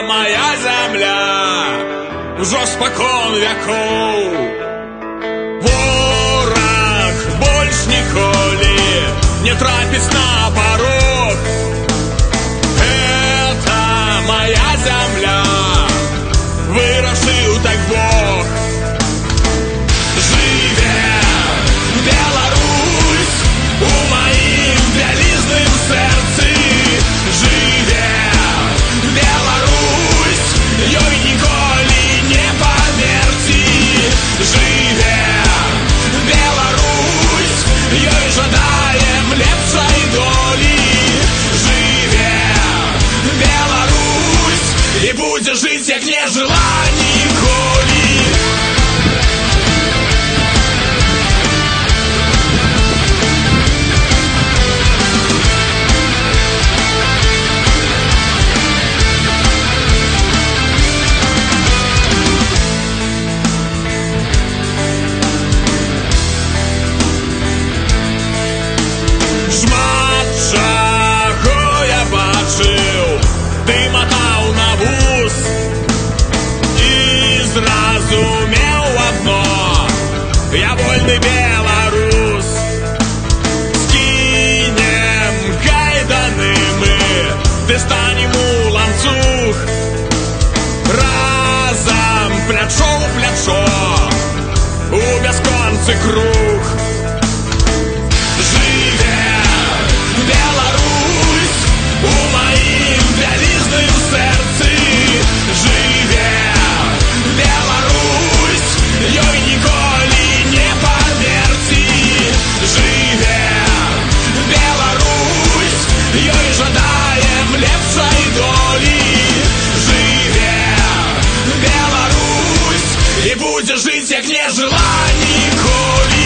моя земля ўжо спакон вякоў. Вораг больш ніколі не трапіць на парог. Это моя земля, вырашыў так Бог. Жыве Беларусь у маім вялізным сэрцы. Жыве Беларусь, ёй ніколі не памерці. Жыве Беларусь, ёй жадаем лепшай долі. Жыве Беларусь, і будзе жыць, як не жыла ніколі. Шмат чаго я бачыў, ты матаў на вус і зразумеў адно: я вольны беларус. Скінем кайданы мы, ды станем у ланцуг, разам плячо ў плячо у бясконцы круг. Беларусь у маім вялізным сэрцы. Жыве Беларусь, ёй ніколі не памерці. Жыве Беларусь, ёй жадаем лепшай долі. Жыве Беларусь, і будзе жыць, як не жыла ніколі.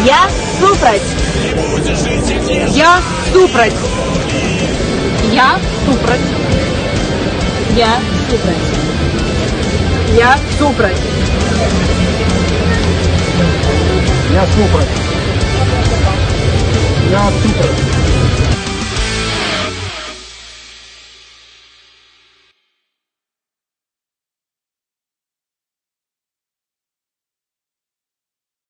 Я супраць. Я супраць. Я супраць. Я супраць. Я супраць. Я супраць. Я супраць.